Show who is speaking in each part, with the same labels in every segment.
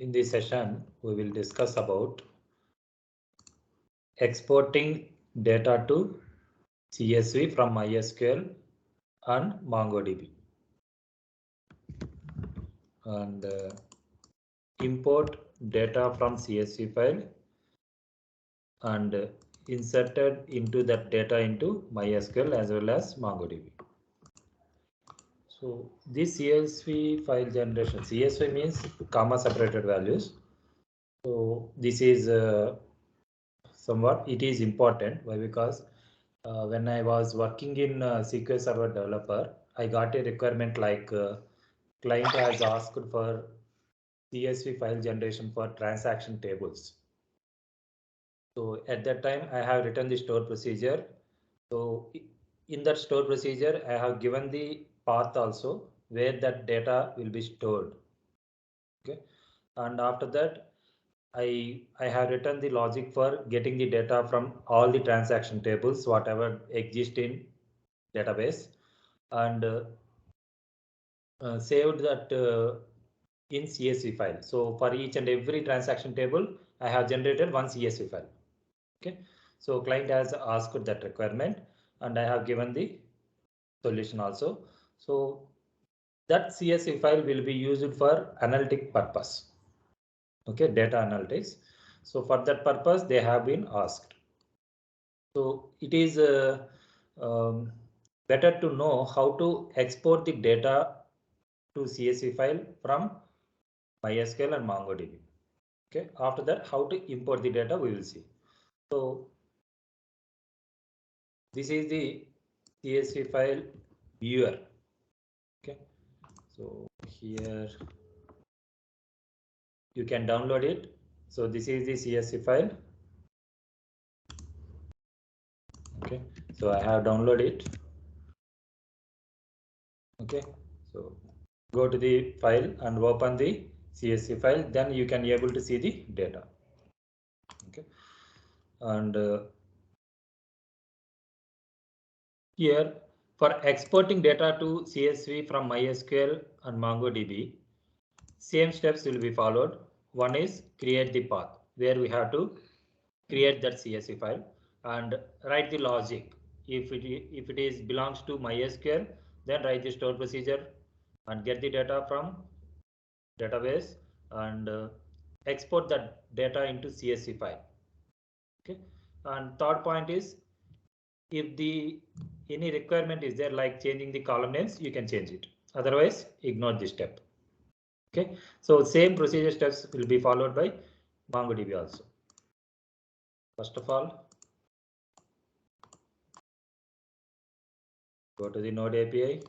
Speaker 1: In this session, we will discuss about exporting data to CSV from MySQL and MongoDB, and import data from CSV file and inserted into that data into MySQL as well as MongoDB. So this CSV file generation, CSV means comma separated values. So this is somewhat it is important. Why? Because when I was working in SQL Server developer, I got a requirement like client has asked for CSV file generation for transaction tables. So at that time, I have written the store procedure. So in that store procedure, I have given the path also where that data will be stored. Okay, and after that, I have written the logic for getting the data from all the transaction tables, whatever exist in database, and saved that in CSV file. So for each and every transaction table, I have generated one CSV file. Okay, so client has asked that requirement, and I have given the solution also. So that CSV file will be used for analytic purpose. Okay, data analytics. So for that purpose, they have been asked. So it is better to know how to export the data to CSV file from MySQL and MongoDB. Okay, after that, how to import the data, we will see. So this is the CSV file viewer. Okay, so here you can download it. So this is the CSV file. Okay, so I have downloaded it. Okay, so go to the file and open the CSV file, then you can be able to see the data. Okay, and here for exporting data to CSV from MySQL and MongoDB, same steps will be followed. One is create the path where we have to create that CSV file and write the logic. If it is belongs to MySQL, then write the store procedure and get the data from database and export that data into CSV file. Okay, and third point is if the any requirement is there like changing the column names, you can change it. Otherwise, ignore this step. Okay, so same procedure steps will be followed by MongoDB also. First of all, go to the Node API.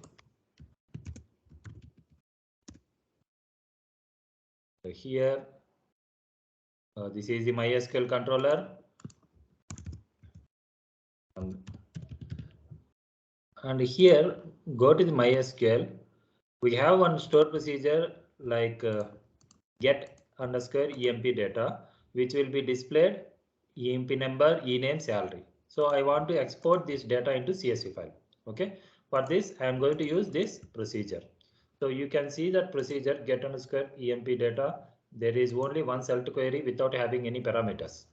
Speaker 1: Here, this is the MySQL controller. And here, go to the MySQL. We have one store procedure like get underscore emp data, which will be displayed emp number, ename, salary. So I want to export this data into CSV file. Okay, for this I am going to use this procedure. So you can see that procedure get underscore emp data. There is only one select query without having any parameters.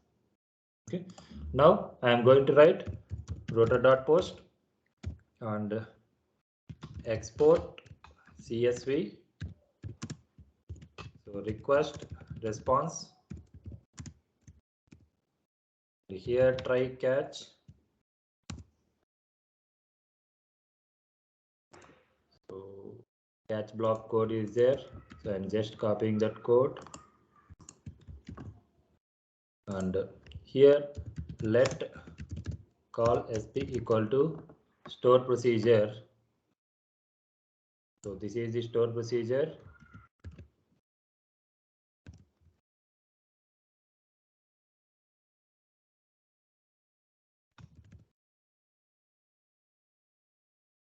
Speaker 1: Okay, now I am going to write router.post and export CSV. So request response. Here try catch. So catch block code is there. So I'm just copying that code. And here let call sp equal to store procedure. So this is the store procedure.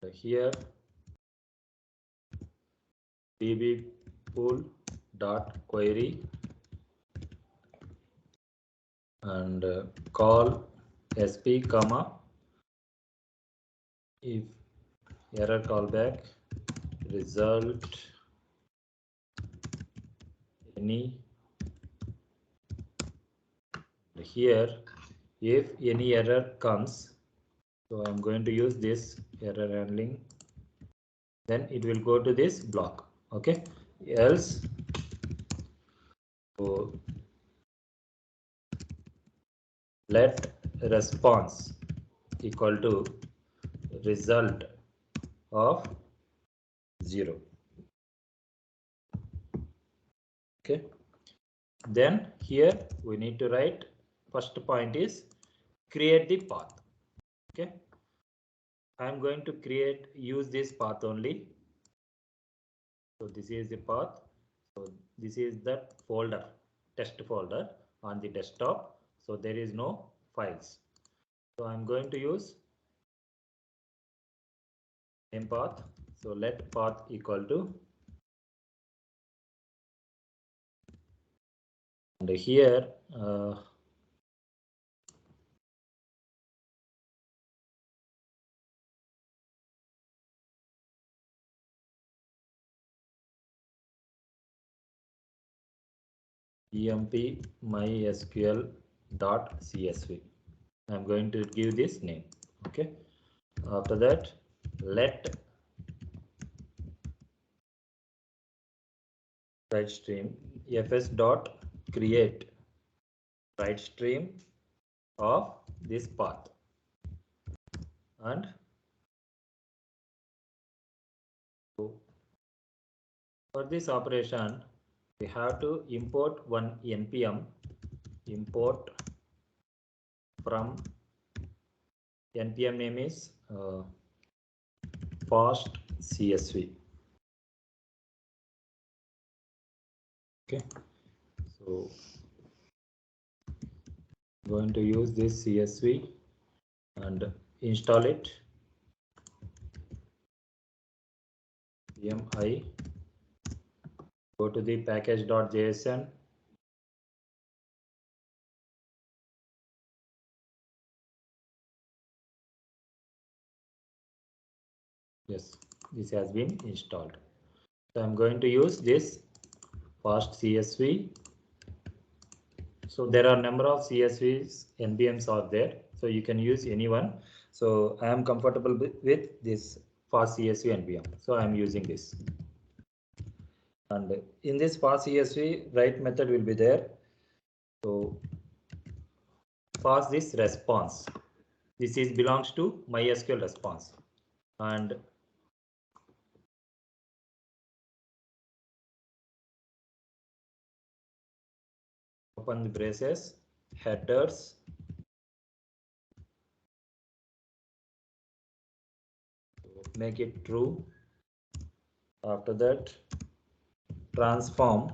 Speaker 1: So here db pool dot query and call sp comma if error callback result any Here, if any error comes, so I'm going to use this error handling, then it will go to this block. Okay, else, so let response equal to result of 0. Okay, then here we need to write, first point is create the path. Okay, I'm going to use this path only. So this is the path. So this is the folder, test folder on the desktop. So there is no files. So I'm going to use same path. So let path equal to, and here emp mysql dot csv. I'm going to give this name. Okay. After that, let write stream fs dot create write stream of this path, and for this operation we have to import one npm import from npm name is fast csv. Okay, so I'm going to use this csv and install it. mi, go to the package.jsn, yes, this has been installed. So I'm going to use this fast csv. So there are number of csvs npms are there, so you can use any one. So I am comfortable with this fast csv npm, so I am using this. And in this fast csv, write method will be there. So pass this response. This is belongs to MySQL response, and open the braces, headers, make it true. After that, transform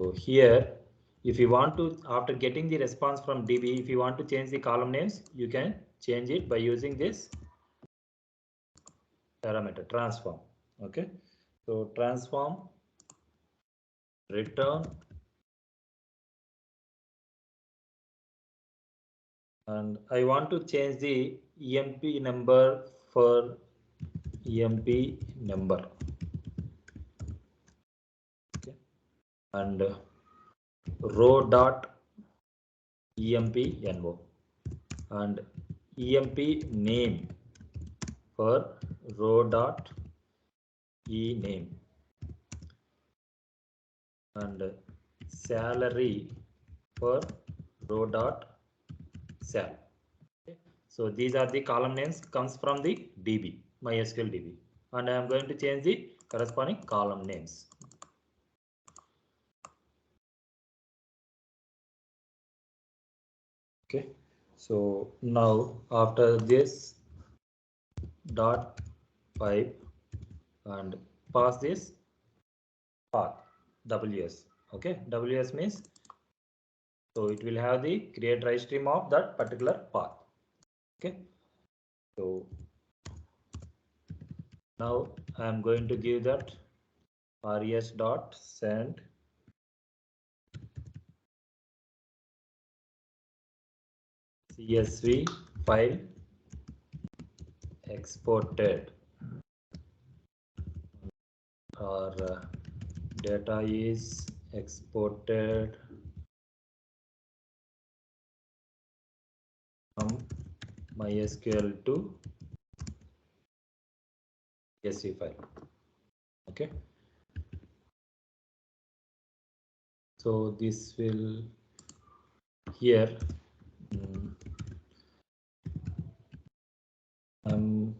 Speaker 1: so here, if you want to, after getting the response from DB, if you want to change the column names, you can change it by using this parameter transform. Okay, so transform return, and I want to change the emp number for emp number. Okay, and row dot emp no, and emp name for row dot e name, and salary for row dot sal. Okay. So these are the column names comes from the DB, MySQL DB, and I am going to change the corresponding column names. Okay, so now after this dot pipe and pass this path ws. Okay, ws means so it will have the create write stream of that particular path. Okay, so now I am going to give that res dot send CSV file exported, or data is exported from MySQL to CSV file. Okay, so this will here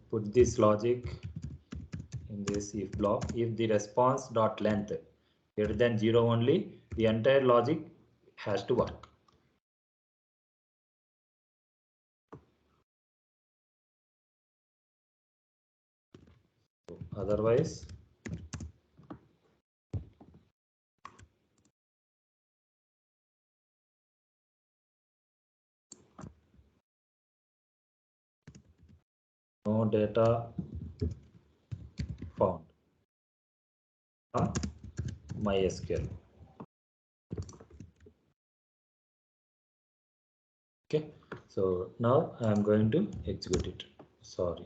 Speaker 1: put this logic in this if block. If the response dot length greater than 0 only, the entire logic has to work. So otherwise, no data found from MySQL. Okay, so now I am going to execute it. Sorry.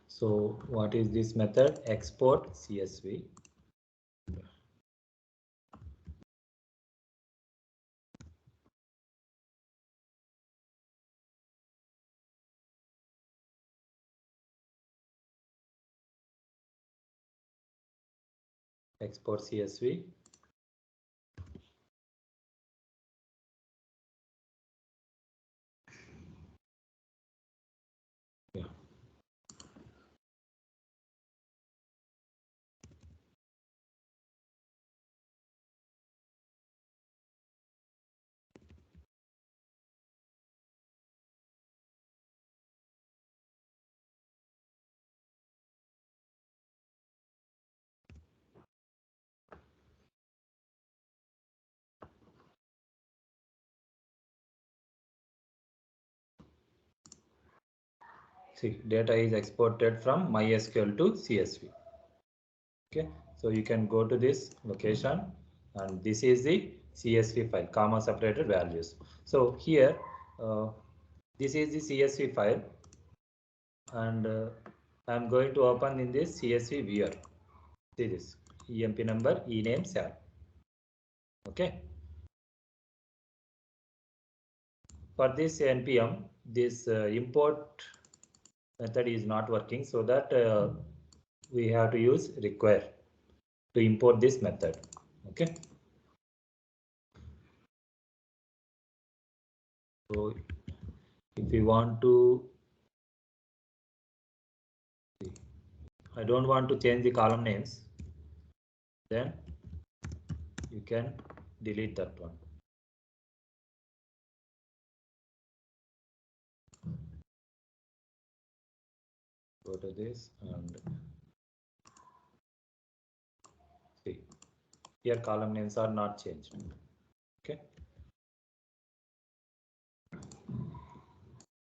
Speaker 1: So what is this method? Export CSV. Export CSV. Yeah. See, data is exported from MySQL to CSV. Okay, so you can go to this location and this is the CSV file, comma separated values. So here, this is the CSV file and I'm going to open in this CSV viewer. See this EMP number, ename cell. Okay. For this npm, this import method is not working, so that we have to use require to import this method. Okay. So if we want to, I don't want to change the column names, then you can delete that one. Go to this and see, here column names are not changed.